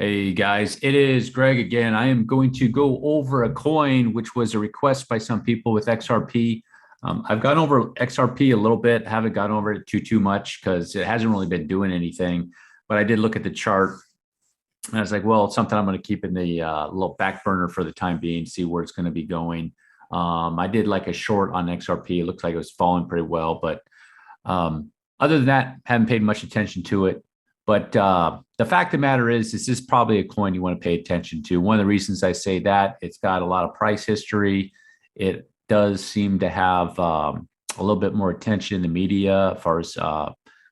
Hey guys, it is Greg again. I am going to go over a coin, which was a request by some people with XRP. I've gone over XRP a little bit, haven't gone over it too much because it hasn't really been doing anything. But I did look at the chart and I was like, well, it's something I'm going to keep in the little back burner for the time being, see where it's going to be going. I did like a short on XRP. It looked like it was falling pretty well, but other than that, haven't paid much attention to it. But the fact of the matter is, this is probably a coin you want to pay attention to. One of the reasons I say that, it's got a lot of price history. It does seem to have a little bit more attention in the media as far as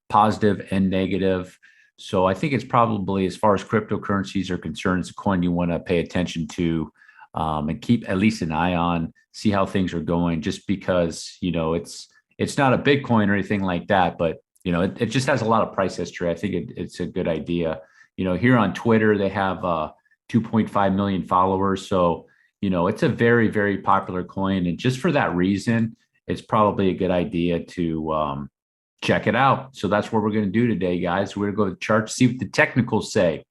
positive and negative. So I think it's probably, as far as cryptocurrencies are concerned, it's a coin you want to pay attention to and keep at least an eye on, see how things are going, just because, it's not a Bitcoin or anything like that, but it just has a lot of price history. I think it's a good idea. Here on Twitter, they have 2.5 million followers. So, it's a very, very popular coin. And just for that reason, it's probably a good idea to check it out. So that's what we're going to do today, guys. We're going to go to the chart, see what the technicals say.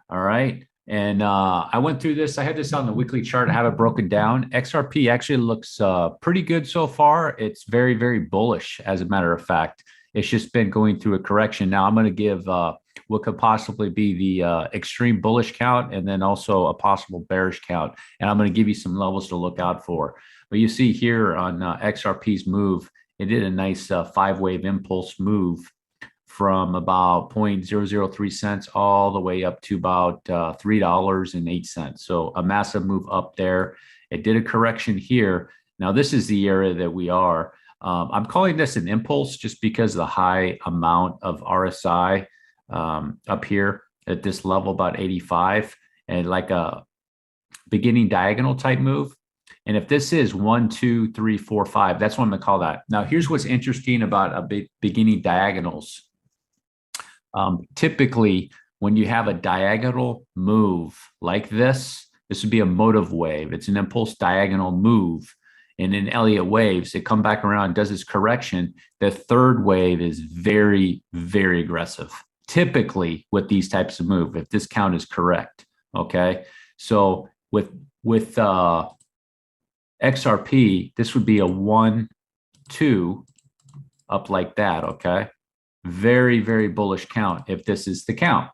All right. And I went through this. I had this on the weekly chart. I have it broken down. XRP actually looks pretty good so far. It's very, very bullish, as a matter of fact. It's just been going through a correction. Now I'm going to give what could possibly be the extreme bullish count and then also a possible bearish count. And I'm going to give you some levels to look out for. But you see here on XRP's move, it did a nice five-wave impulse move from about 0.003 cents all the way up to about $3.08. So a massive move up there. It did a correction here. Now this is the area that we are. I'm calling this an impulse just because of the high amount of RSI up here at this level, about 85, and like a beginning diagonal type move. And if this is 1, 2, 3, 4, 5, that's what I'm going to call that. Now, here's what's interesting about a beginning diagonals. Typically, when you have a diagonal move like this would be a motive wave. It's an impulse diagonal move. And in Elliott waves, it come back around, does its correction. The third wave is very, very aggressive. Typically, with these types of move, if this count is correct, okay. So with XRP, this would be a 1, 2 up like that, okay. Very, very bullish count if this is the count.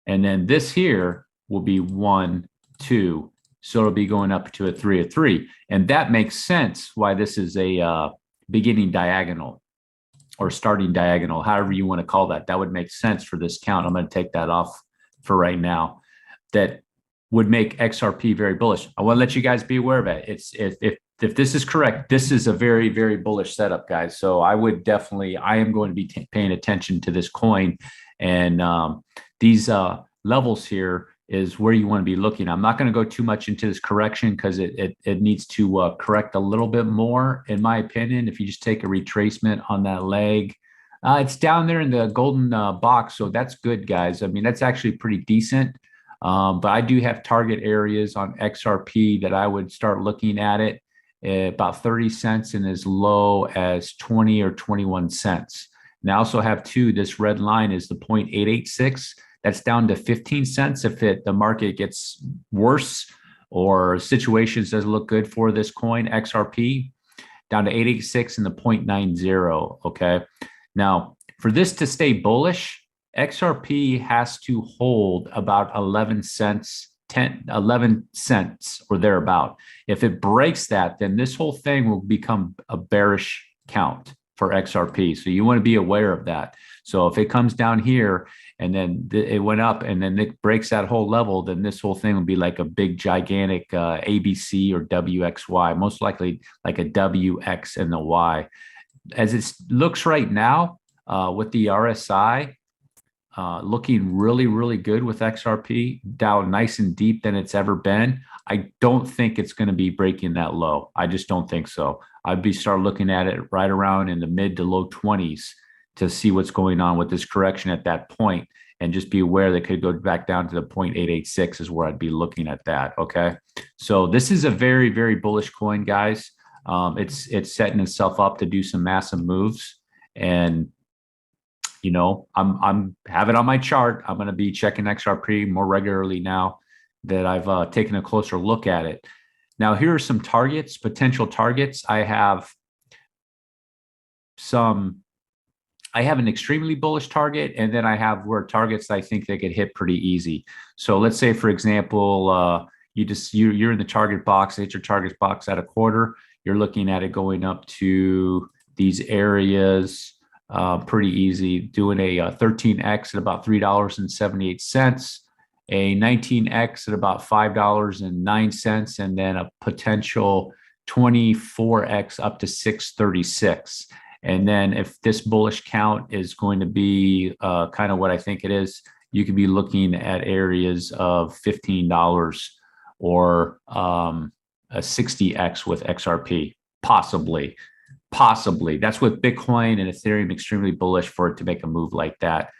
And then this here will be 1, 2. So it'll be going up to a 3, a 3. And that makes sense why this is a beginning diagonal or starting diagonal, however you want to call that. That would make sense for this count. I'm going to take that off for right now. That would make XRP very bullish. I want to let you guys be aware of it. It's if this is correct, this is a very, very bullish setup, guys. So I would definitely, I am going to be paying attention to this coin. And these levels here is where you want to be looking. I'm not going to go too much into this correction because it needs to correct a little bit more, in my opinion. If you just take a retracement on that leg, it's down there in the golden box. So that's good, guys. I mean, that's actually pretty decent. But I do have target areas on XRP that I would start looking at it at about 30 cents and as low as 20 or 21 cents. And I also have this red line is the 0.886. That's down to 15 cents if the market gets worse or situations doesn't look good for this coin, XRP, down to 886 and the 0.90, okay? Now, for this to stay bullish, XRP has to hold about 11 cents or thereabout. If it breaks that, then this whole thing will become a bearish count for XRP. So you want to be aware of that. So if it comes down here and then it went up and then it breaks that whole level, then this whole thing will be like a big gigantic ABC or WXY, most likely like a WX and the Y. As it looks right now with the RSI, looking really, really good with XRP, down nice and deep than it's ever been. I don't think it's going to be breaking that low. I just don't think so. I'd start looking at it right around in the mid to low 20s to see what's going on with this correction at that point, and just be aware that could go back down to the 0.886 is where I'd be looking at that. Okay. So this is a very, very bullish coin, guys. It's setting itself up to do some massive moves. And I'm have it on my chart. I'm going to be checking XRP more regularly now that I've taken a closer look at it. Now, here are some targets, potential targets. Some I have an extremely bullish target, and then I have where targets I think they could hit pretty easy. So let's say, for example, you're in the target box, hit your target box at a quarter. You're looking at it going up to these areas pretty easy, doing a 13x at about $3.78, a 19x at about $5.09, and then a potential 24x up to 636. And then if this bullish count is going to be kind of what I think it is, you could be looking at areas of $15 or a 60x with XRP, possibly. Possibly. That's with Bitcoin and Ethereum extremely bullish for it to make a move like that.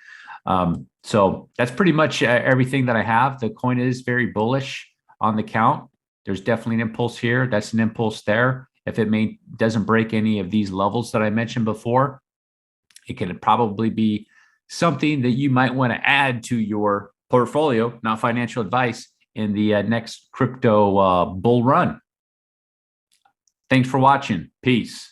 So that's pretty much everything that I have. The coin is very bullish on the count. There's definitely an impulse here. That's an impulse there. If it doesn't break any of these levels that I mentioned before, it can probably be something that you might want to add to your portfolio, not financial advice, in the next crypto bull run. Thanks for watching. Peace.